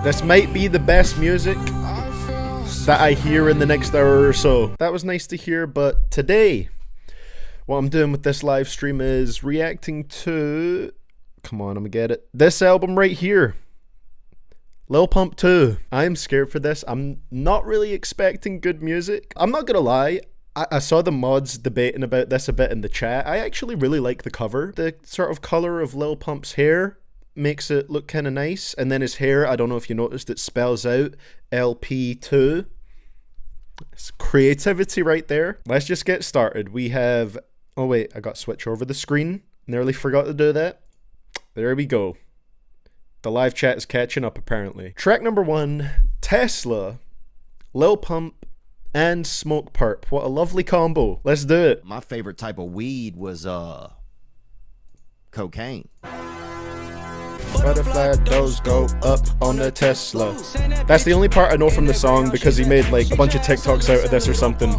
This might be the best music that I hear in the next hour or so. That was nice to hear, but today, what I'm doing with this live stream is reacting to... Come on, I'm gonna get it. This album right here. Lil Pump 2. I'm scared for this. I'm not really expecting good music. I'm not gonna lie. I saw the mods debating about this a bit in the chat. I actually really like the cover. The sort of color of Lil Pump's hair makes it look kind of nice. And then his hair, I don't know if you noticed, it spells out LP2. It's creativity right there. Let's just get started. We have... Oh wait, I got to switch over the screen. Nearly forgot to do that. There we go. The live chat is catching up apparently. Track number 1, Tesla, Lil Pump, and Smokepurpp. What a lovely combo. Let's do it. My favorite type of weed was cocaine. Butterfly doors go up on the Tesla. That's the only part I know from the song because he made like a bunch of TikToks out of this or something.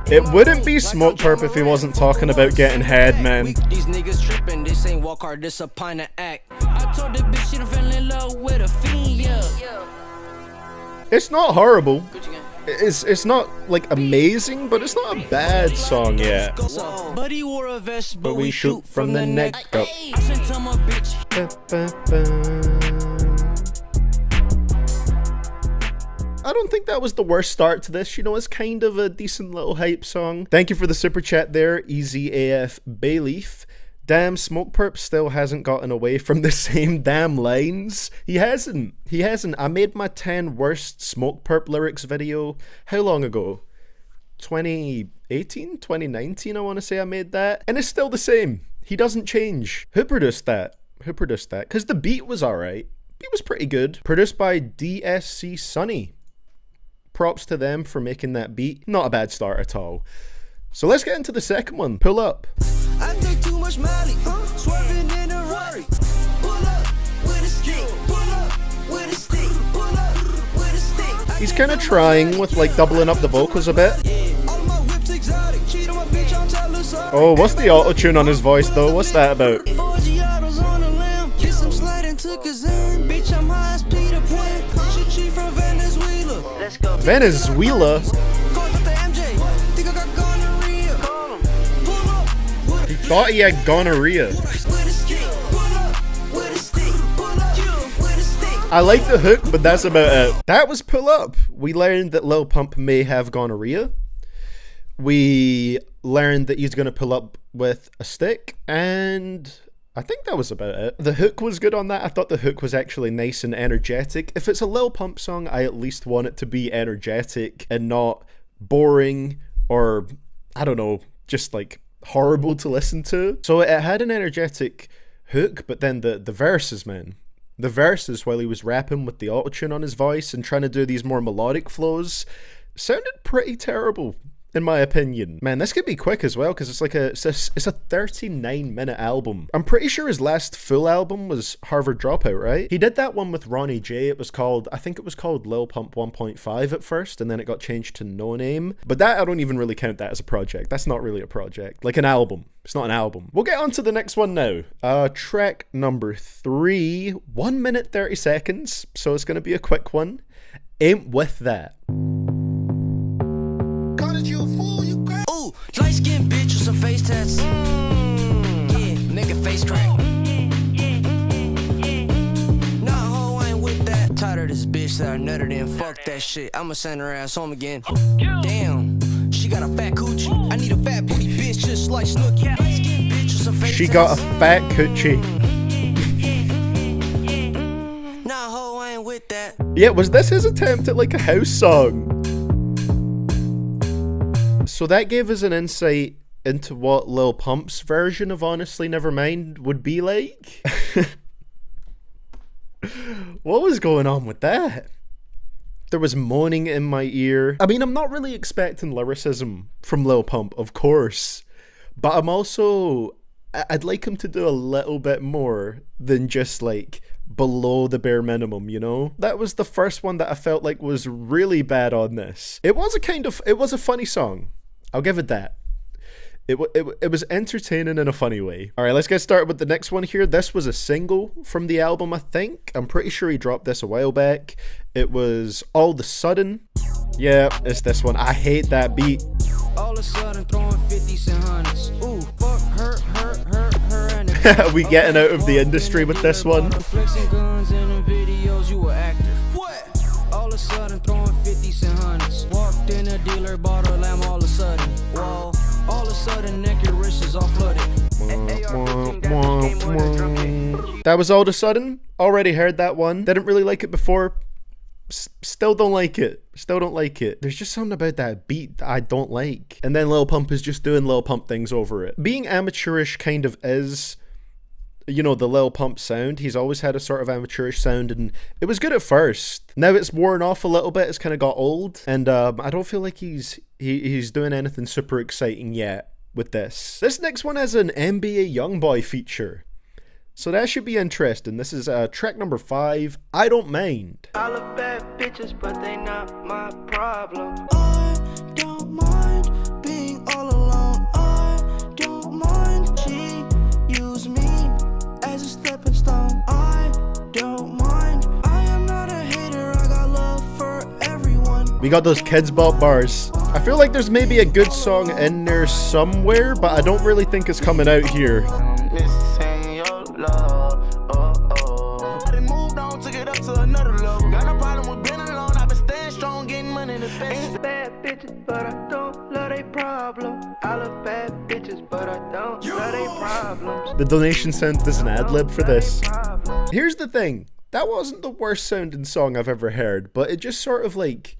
It wouldn't be Smokepurpp if he wasn't talking about getting head, man. These niggas tripping, this ain't walk hard, this a pint of act. I told the bitch she done fell in love with a fiend, yeah. It's not horrible. It's not like amazing, but it's not a bad song yet. But he wore a vest, but we shoot from the neck up. I sent him a bitch. I don't think that was the worst start to this. You know, it's kind of a decent little hype song. Thank you for the super chat there, Easy AF Bayleaf. Damn, Smokepurpp still hasn't gotten away from the same damn lines. He hasn't. I made my 10 worst Smokepurpp lyrics video. How long ago? 2018? 2019, I want to say I made that. And it's still the same. He doesn't change. Who produced that? Because the beat was alright. Beat was pretty good. Produced by DSC Sunny. Props to them for making that beat. Not a bad start at all. So let's get into the second one. Pull up. I take too much Molly, swerving in a Rari. Pull up with a stick, pull up with a stick, pull up with a stick. He's kind of trying with like doubling up the vocals a bit. Oh, what's the auto-tune on his voice though? What's that about? Venezuela? He thought he had gonorrhea. I like the hook, but that's about it. That was Pull Up. We learned that Lil Pump may have gonorrhea. We learned that he's going to pull up with a stick, and I think that was about it. The hook was good on that. I thought the hook was actually nice and energetic. If it's a Lil Pump song, I at least want it to be energetic and not boring or, I don't know, just like horrible to listen to. So it had an energetic hook, but then the verses, man. The verses, while he was rapping with the autotune on his voice and trying to do these more melodic flows, sounded pretty terrible, in my opinion. Man, this could be quick as well, because it's a 39-minute album. I'm pretty sure his last full album was Harvard Dropout, right? He did that one with Ronnie J. It was called, I think it was called Lil Pump 1.5 at first, and then it got changed to No Name. But that, I don't even really count that as a project. That's not really a project. Like an album. It's not an album. We'll get on to the next one now. Track number 3, 1 minute 30 seconds, so it's gonna be a quick one. Ain't With That. Light skinned bitch with some face tats. Yeah, make a face crack. Nah, ho, I ain't with that. Tired of this bitch that I nutted in. Fuck that shit. I'ma send her ass home again. Damn, she got a fat coochie. I need a fat booty bitch just like Snooki. Light skinned bitch with some face She got a fat coochie. Nah, ho, I ain't with that. Yeah, was this his attempt at like a house song? So that gave us an insight into what Lil Pump's version of Honestly Nevermind would be like. What was going on with that? There was moaning in my ear. I mean, I'm not really expecting lyricism from Lil Pump, of course. But I'm also... I'd like him to do a little bit more than just like below the bare minimum, you know? That was the first one that I felt like was really bad on this. It was a funny song. I'll give it that. It was entertaining in a funny way. All right, let's get started with the next one here. This was a single from the album, I think. I'm pretty sure he dropped this a while back. It was All of a Sudden. Yeah, it's this one. I hate that beat. All of a sudden throwing 50s and hundreds. Ooh, fuck her. We getting out of the industry with this one. Flexing guns in the videos, you an actor. What? All of a sudden throwing 50s and hundreds. Walked in a dealer, bought a lamb all of a sudden. Whoa. All of a sudden naked wrists all flooded. That was All of a Sudden. Already heard that one. Didn't really like it before. Still don't like it. Still don't like it. There's just something about that beat that I don't like. And then Lil Pump is just doing Lil Pump things over it. Being amateurish kind of is, you know, the Lil Pump sound. He's always had a sort of amateurish sound, and it was good at first. Now it's worn off a little bit. It's kind of got old, and I don't feel like he's doing anything super exciting yet with this. This next one has an NBA YoungBoy feature, so that should be interesting. This is track number 5, I Don't Mind. I love bad bitches, but they not my problem. I don't mind being all alone. I don't mind she use me as a stepping stone. I don't mind. I am not a hater. I got love for everyone. We got those Kids Bop bars. I feel like there's maybe a good song in there somewhere, but I don't really think it's coming out here. But I don't love they problem. I love bad bitches, but I don't love they problems. The donation sent as an ad-lib for this. Here's the thing. That wasn't the worst sounding song I've ever heard, but it just sort of like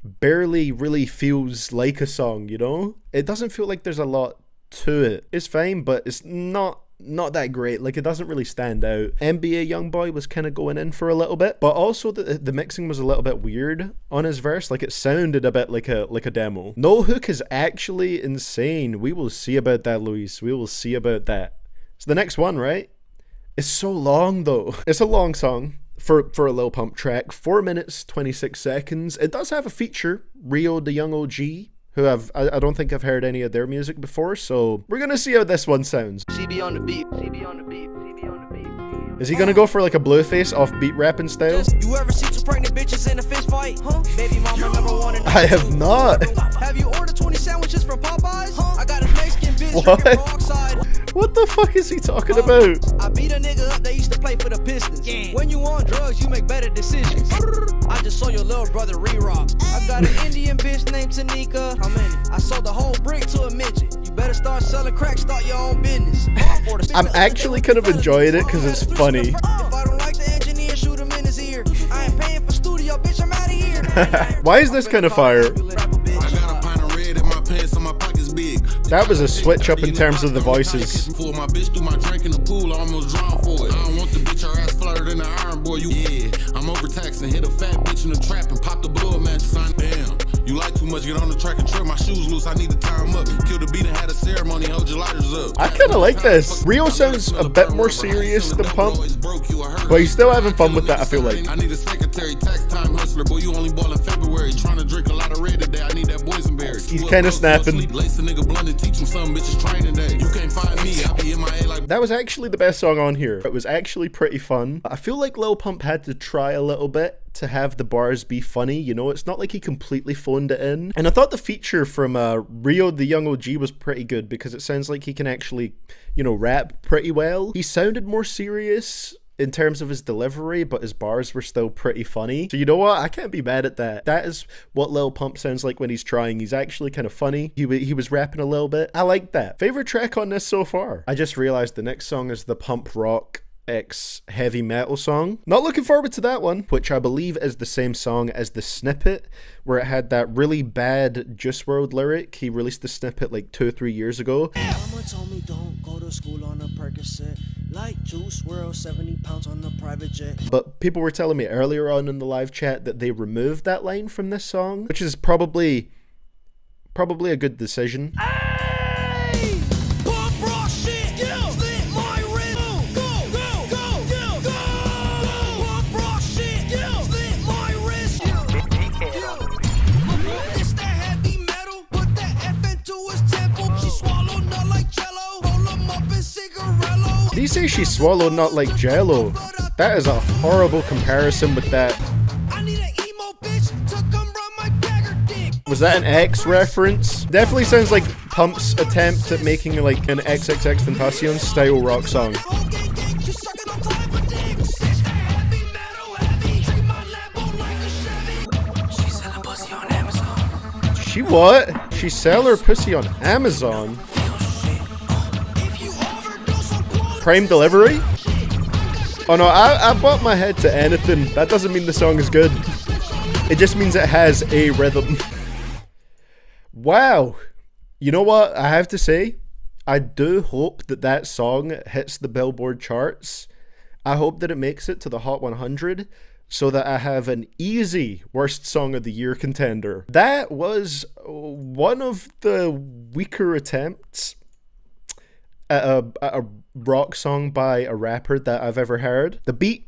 barely really feels like a song, you know? It doesn't feel like there's a lot to it. It's fine, but it's not that great. Like, it doesn't really stand out. NBA YoungBoy was kind of going in for a little bit, but also the mixing was a little bit weird on his verse. Like, it sounded a bit like a demo. No hook is actually insane. We will see about that, Luis. We will see about that. So the next one, right? It's so long though. It's a long song for a Lil Pump track. 4 minutes 26 seconds. It does have a feature, Rio Da Young Og, who I don't think I've heard any of their music before, so we're gonna see how this one sounds. CB on the beat, CB on the beat, CB on the beat. Is he gonna go for like a Blueface off-beat rapping style? You ever see two pregnant bitches in a fist fight? Huh? Baby mama number one. I have not. Have you ordered 20 sandwiches from Popeyes? Huh? I got a Mexican bitch. What? What the fuck is he talking about? I beat a nigga up, they used to play for the Pistons. Yeah. When you on drugs, you make better decisions. I just saw your little brother re-rock. I got an Indian bitch named Tanika. How many? I sold the whole brick to a midget. You better start selling crack, start your own business. I'm actually kind of enjoying it because it's funny. If I don't like the engineer, shoot him in his ear. I ain't paying for studio, bitch, I'm out of here. Why is this kind of fire? That was a switch up in terms of the voices. My bitch threw my drink in the pool, I almost drowned for it. I don't want the bitch, her ass flirted in the iron, boy. Yeah, I'm overtaxing, hit a fat bitch in the trap and pop the blood match. Son, damn. You like too much, get on the track and trip my shoes loose. I need to tie them up. Kill the beat and had a ceremony, hold your lighters up. I kind of like this. Rio sounds a bit more serious than Pump, but he's still having fun with that, I feel like. I need a secretary, tax time hustler. Boy, you only ball in February. Trying to drink a lot of red today. I need that boysenberry. He's kind of snapping. Lace a nigga blunt and teach him some bitches training day. You can't find me, I'll be in my head like. That was actually the best song on here. It was actually pretty fun. I feel like Lil Pump had to try a little bit to have the bars be funny, you know? It's not like he completely phoned it in. And I thought the feature from Rio Da Young Og was pretty good because it sounds like he can actually, you know, rap pretty well. He sounded more serious in terms of his delivery, but his bars were still pretty funny. So you know what? I can't be mad at that. That is what Lil Pump sounds like when he's trying. He's actually kind of funny. He was rapping a little bit. I like that. Favorite track on this so far? I just realized the next song is the Pump Rock X heavy metal song. Not looking forward to that one, which I believe is the same song as the snippet where it had that really bad Juice WRLD lyric. He released the snippet like 2 or 3 years ago. Mama told me don't go to school on a Percocet, like Juice WRLD, 70 pounds on the private jet. But people were telling me earlier on in the live chat that they removed that line from this song, which is probably a good decision. she swallowed not like Jello. That is a horrible comparison with that. Was that an X reference? Definitely sounds like Pump's attempt at making like an XXXTentacion style rock song. She what? She sell her pussy on Amazon? Prime delivery? Oh no, I bought my head to anything. That doesn't mean the song is good. It just means it has a rhythm. Wow. You know what I have to say? I do hope that that song hits the Billboard charts. I hope that it makes it to the Hot 100 so that I have an easy Worst Song of the Year contender. That was one of the weaker attempts at a rock song by a rapper that I've ever heard. The beat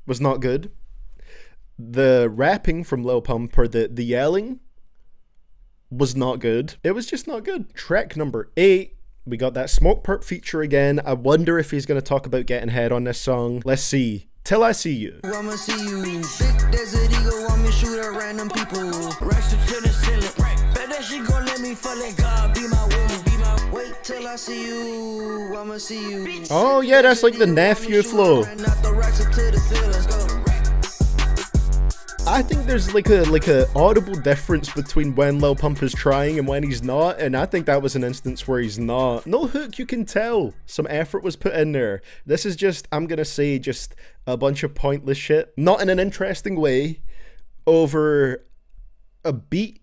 was not good. The rapping from Lil Pump, or the yelling, was not good. It was just not good. Track number 8. We got that Smokepurpp feature again. I wonder if he's going to talk about getting head on this song. Let's see. Till I See You. I'ma see you. Big desert eagle, want me shoot at random people. Rest to the ceiling. Bet that she gon' let me fuck let God be my woman. Be my wait till I see you. I'ma see you. Oh yeah, that's like the nephew flow. I think there's like a audible difference between when Lil Pump is trying and when he's not, and I think that was an instance where he's not. No hook, you can tell some effort was put in there. This is just, I'm gonna say, just a bunch of pointless shit, not in an interesting way, over a beat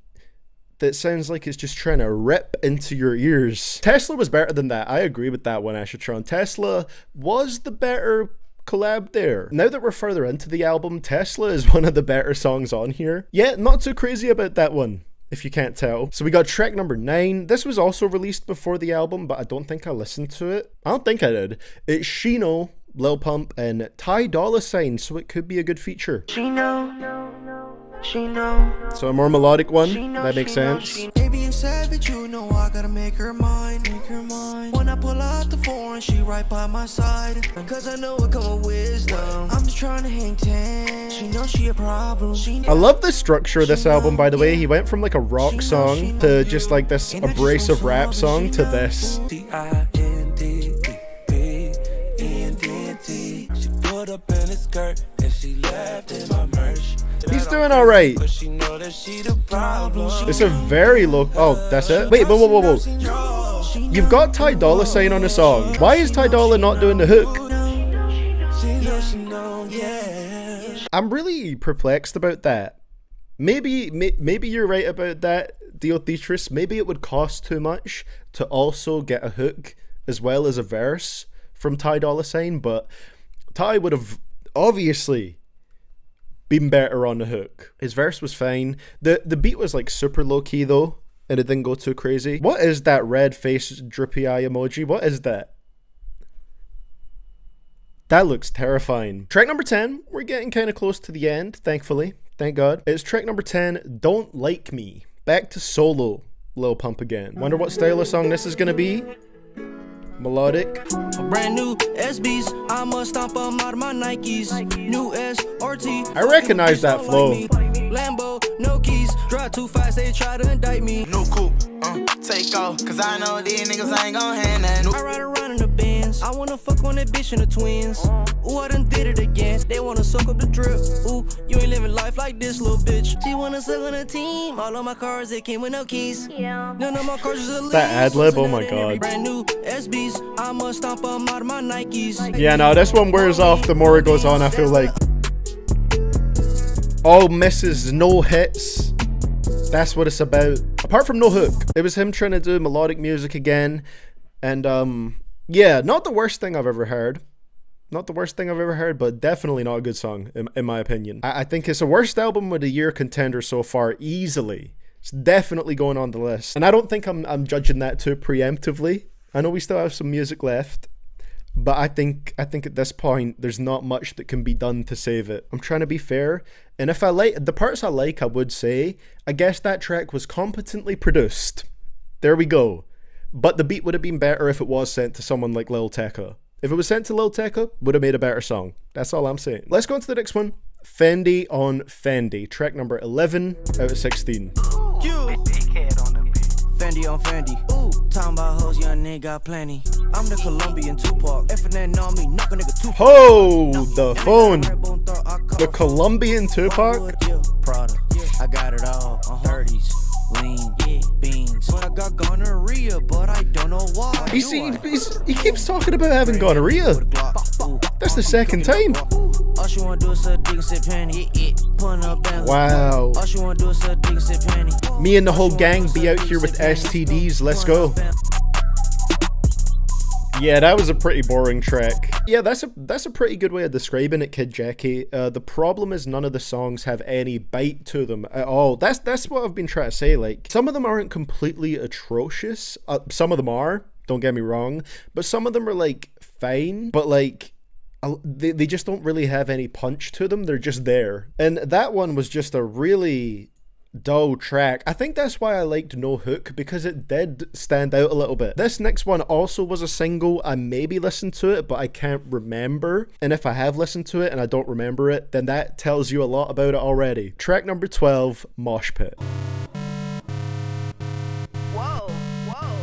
that sounds like it's just trying to rip into your ears. Tesla was better than that. I agree with that one, Ashatron. Tesla was the better collab there. Now that we're further into the album, Tesla is one of the better songs on here. Yeah, not too crazy about that one, if you can't tell. So we got track number 9. This was also released before the album, but I don't think I listened to it. I don't think I did. It's Shino, Lil Pump, and Dolla, so it could be a good feature. She know. So a more melodic one, that makes sense. Baby and savage, you know I gotta make her mine. When I pull out the foreign, she right by my side. Cause I know it come with wisdom. I'm just trying to hang ten. She knows she a problem. I love the structure of this album, by the way. He went from like a rock song to just like this abrasive rap song to this. She put up in a skirt and she left in my merch. He's doing alright. It's a very low. Oh, that's it? Wait, whoa. You've got Dolla on the song. Why is Dolla not doing the hook? I'm really perplexed about that. Maybe you're right about that, Deotheatris. Maybe it would cost too much to also get a hook as well as a verse from Dolla, but Ty would have obviously been better on the hook. His verse was fine. The beat was like super low key though, and it didn't go too crazy. What is that red face drippy eye emoji? What is that? That looks terrifying. Track number 10. We're getting kind of close to the end, thankfully. Thank God. It's track number 10, Don't Like Me. Back to solo Lil Pump again. Wonder what style of song this is gonna be. Melodic. Brand new SBs, I must stomp them out of my Nikes. New SRT. I recognize that flow. Lambo, no keys. Drive too fast, they try to indict me. No coupe, take off, cause I know these niggas ain't gon' hand that. I ride around in the Benz. I wanna fuck on that bitch in the twins. Ooh, I done did it again. They wanna suck up the drip. Ooh, you ain't living life like this, little bitch. She wanna suck on a team. All of my cars, they came with no keys. None of my cars is a lease. That ad-lib, oh my god. Brand new SBs, I must stomp them out of my Nikes. Yeah, no, this one wears off the more it goes on, I feel like. All misses, no hits. That's what it's about. Apart from no hook. It was him trying to do melodic music again. And, yeah, not the worst thing I've ever heard. Not the worst thing I've ever heard, but definitely not a good song, in my opinion. I think it's the worst album of the year contender so far, easily. It's definitely going on the list. And I don't think I'm judging that too preemptively. I know we still have some music left, but I think at this point there's not much that can be done to save it. I'm trying to be fair, and if I like the parts I like, I would say I guess that track was competently produced. There we go. But the beat would have been better if it was sent to someone like Lil Tecca, If it was sent to Lil Tecca, would have made a better song. That's all I'm saying. Let's go on to the next one. Fendi On Fendi, track number 11 out of 16. Fendi on Fendi. Ooh, talking about hoes, young nigga got plenty. I'm the Colombian Tupac. F&N on me, knock a nigga Tupac. Oh, the phone. The Colombian Tupac. Prada, I got it all. 30s, lean, beans. But I got gonorrhea, but I don't know why. He keeps talking about having gonorrhea. That's the second time. All she wanna do is suck dick and sip Henny. Wow. All she wanna do is suck dick and sip Henny. Me and the whole gang be out here with STDs. Let's go. Yeah, that was a pretty boring track. Yeah, that's a pretty good way of describing it, Kid Jackie. The problem is none of the songs have any bite to them at all. That's what I've been trying to say. Like, some of them aren't completely atrocious. Some of them are, don't get me wrong. But some of them are, like, fine. But, like, they just don't really have any punch to them. They're just there. And that one was just a really dull track. I think that's why I liked No Hook, because it did stand out a little bit. This next one also was a single. I maybe listened to it, but I can't remember. And if I have listened to it and I don't remember it, then that tells you a lot about it already. Track number 12, Mosh Pit. Whoa.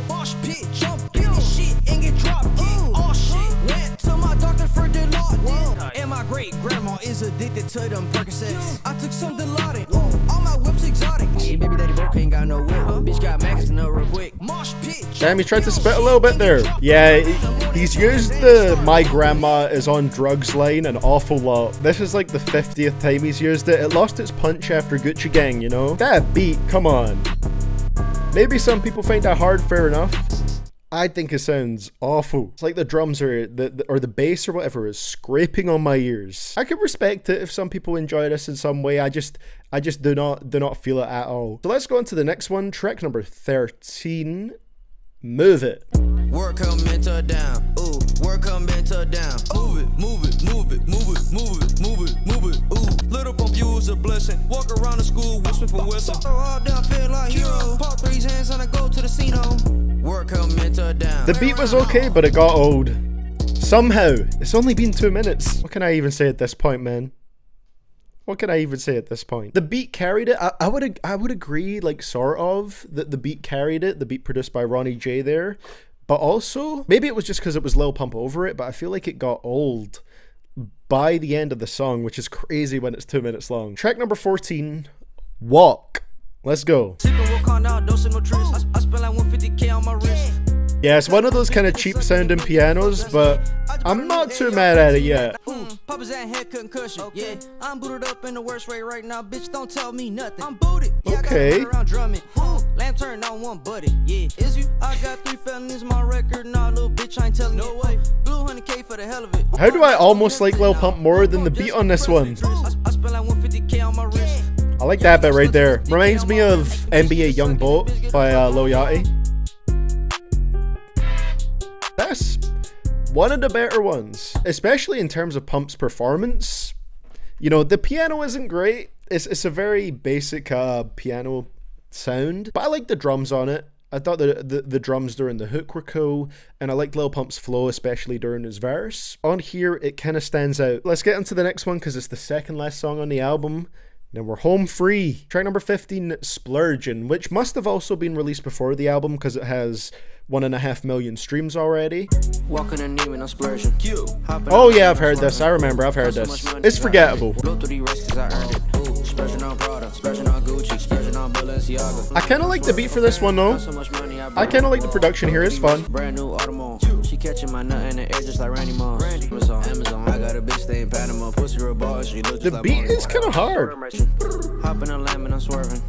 Mosh Pit, jump in the shit and get dropped. Oh shit, went to my doctor for Dilaudid. And my great grandma is addicted to them Percocets. I took some Dilaudid. All my whips exotic. Yeah, baby daddy broke, ain't got no whip. Bitch got Max to know real quick. Mosh Pit. Damn, he tried to spit a little bit there. Yeah, he's used the "my grandma is on drugs" line an awful lot. This is like the 50th time he's used it. It lost its punch after Gucci Gang, you know? That beat, come on. Maybe some people find that hard, fair enough. I think it sounds awful. It's like the drums or the bass or whatever is scraping on my ears. I can respect it if some people enjoy this in some way. I just do not feel it at all. So let's go on to the next one, track number 13, Move It. Work come into down. Ooh, work come into down. Move it, move it, move it, move it, move it, move it, move it. Ooh, little pump you was a blessing. Walk around the school whispering for whistle. All down, feel like hero. Pop 3 hands and I go to the casino. Work come into down. The beat was okay, but it got old. Somehow, it's only been 2 minutes. What can I even say at this point, man? What can I even say at this point? The beat carried it. I would agree, like, sort of, that the beat carried it. The beat produced by Ronnie J there. But also, maybe it was just because it was Lil Pump over it, but I feel like it got old by the end of the song, which is crazy when it's 2 minutes long. Track number 14, Walk. Let's go. Yeah, it's one of those kind of cheap sounding pianos, but I'm not too mad at it yet. Papa's at head concussion. Yeah, I'm booted up in the worst way right now. Bitch, don't tell me nothing. I'm booted. Yeah, okay. I got around drumming. Lamp turned on one buddy. Yeah, is you? I got 3 felonies, my record. Nah, little bitch, I ain't telling no way. Blue 100K for the hell of it. How do I almost like Lil Pump more than the beat on this one? I spent like 150K on my wrist. I like that bit right there. Reminds me of NBA YoungBoy by Lil Yachty. That's one of the better ones, especially in terms of Pump's performance. You know, the piano isn't great. It's a very basic piano sound, but I like the drums on it. I thought the drums during the hook were cool, and I liked Lil Pump's flow, especially during his verse. On here, it kind of stands out. Let's get into the next one, because it's the second last song on the album. Then we're home free. Track number 15, Splurgin, which must have also been released before the album, because it has 1.5 million streams already. Walking a knee when I'm splurging. Oh yeah, I've heard this. I remember, I've heard this. It's forgettable. I kind of like the beat for this one though. I kind of like the production here. It's fun. Brand new Audemars. She catching my nut in the air just like Randy Moss. Amazon. I got a bitch stay in Panama. Pussy real ball. She looks the beat is kind of hard. Hopping a lamb and I'm swerving.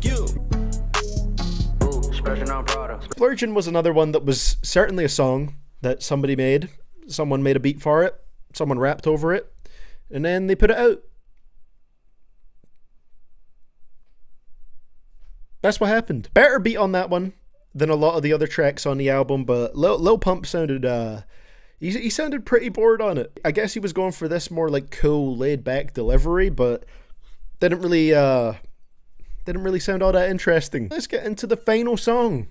Splurgin was another one that was certainly a song that somebody made. Someone made a beat for it. Someone rapped over it. And then they put it out. That's what happened. Better beat on that one than a lot of the other tracks on the album, but Lil Pump sounded, he sounded pretty bored on it. I guess he was going for this more like cool, laid-back delivery, but didn't really sound all that interesting. Let's get into the final song.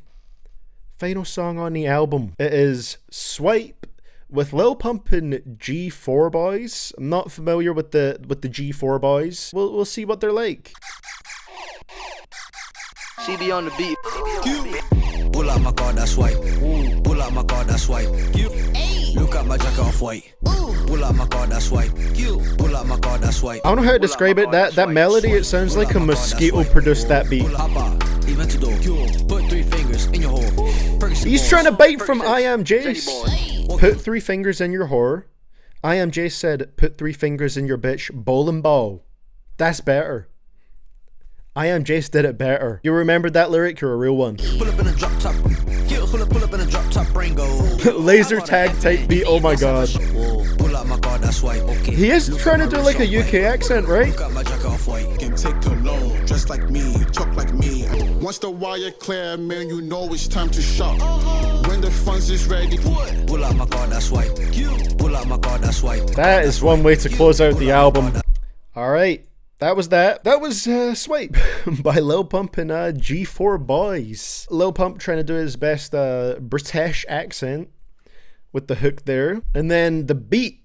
Final song on the album. It is Swipe with Lil Pump and G4 Boyz. I'm not familiar with the G4 Boyz. We'll see what they're like. She be on the beat. Pull out my car, that's white. Pull out my car, that's white. Look at my jacket off white. Pull out my car, that's white. Pull out my car, that's white. I don't know how to describe it. That melody, it sounds like a mosquito produced that beat. Even to do. Put 3 fingers in your hole. He's trying to bite from I Am Jace. Put 3 fingers in your whore. I Am Jace said, put 3 fingers in your bitch. Bowling ball. That's better. I Am Jace did it better. You remembered that lyric? You're a real one. Pull up in a drop top. Pull up in a drop top brain go. Laser tag type beat. Oh my god. Pull out my car, that's white. Okay. He is trying to do like a UK accent, right? Got my jacket off white. Can take a loan, dress like me, talk like me. Once the wire clear, man, you know it's time to shop. When the funds is ready. Pull out my car, that's white. Pull out my car, that's white. That is one way to close out the album. Alright. That was that. That was Swipe by Lil Pump and G4 Boyz. Lil Pump trying to do his best British accent with the hook there. And then the beat.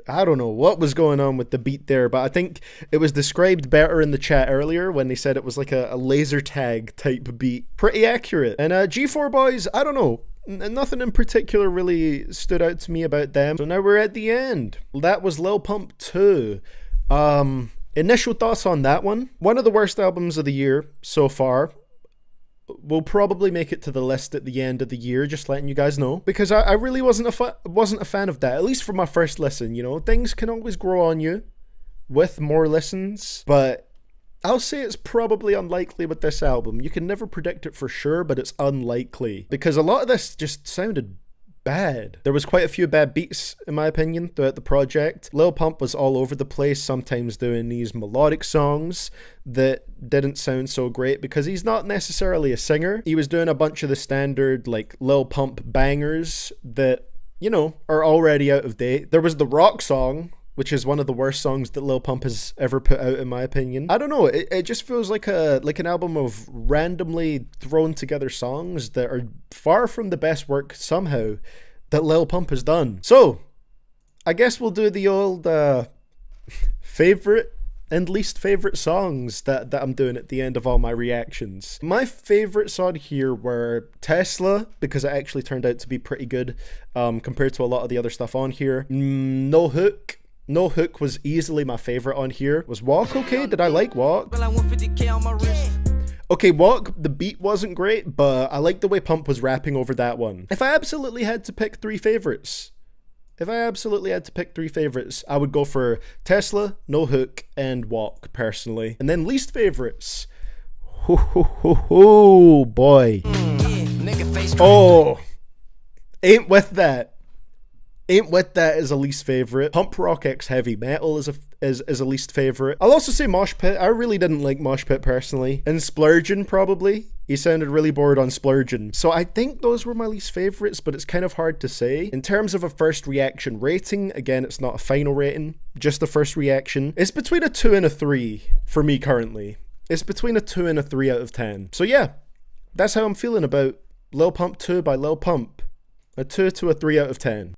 I don't know what was going on with the beat there, but I think it was described better in the chat earlier when they said it was like a laser tag type beat. Pretty accurate. And G4 Boyz, I don't know. Nothing in particular really stood out to me about them. So now we're at the end. That was Lil Pump 2. Initial thoughts on that one. One of the worst albums of the year so far. We'll probably make it to the list at the end of the year, just letting you guys know. Because I really wasn't a fan of that, at least for my first listen, you know. Things can always grow on you with more listens, but I'll say it's probably unlikely with this album. You can never predict it for sure, but it's unlikely. Because a lot of this just sounded bad. There was quite a few bad beats, in my opinion, throughout the project. Lil Pump was all over the place, sometimes doing these melodic songs that didn't sound so great because he's not necessarily a singer. He was doing a bunch of the standard, like, Lil Pump bangers that, you know, are already out of date. There was the rock song, which is one of the worst songs that Lil Pump has ever put out, in my opinion. I don't know, it just feels like an album of randomly thrown together songs that are far from the best work, somehow, that Lil Pump has done. So, I guess we'll do the old favorite and least favorite songs that I'm doing at the end of all my reactions. My favorites on here were Tesla, because it actually turned out to be pretty good compared to a lot of the other stuff on here. No Hook. No Hook was easily my favorite on here. Was Walk okay? Did I like Walk? Okay, Walk, the beat wasn't great, but I liked the way Pump was rapping over that one. If I absolutely had to pick 3 favorites, I would go for Tesla, No Hook, and Walk, personally. And then least favorites. Oh, boy. Oh, Ain't With That. Ain't With That is a least favorite. Pump Rock X Heavy Metal is a least favorite. I'll also say Mosh Pit. I really didn't like Mosh Pit personally. And Splurgin, probably. He sounded really bored on Splurgin. So I think those were my least favorites, but it's kind of hard to say. In terms of a first reaction rating, again, it's not a final rating, just a first reaction. It's between a 2 and a 3 for me currently. It's between a 2 and a 3 out of 10. So yeah, that's how I'm feeling about Lil Pump 2 by Lil Pump. A 2 to a 3 out of 10.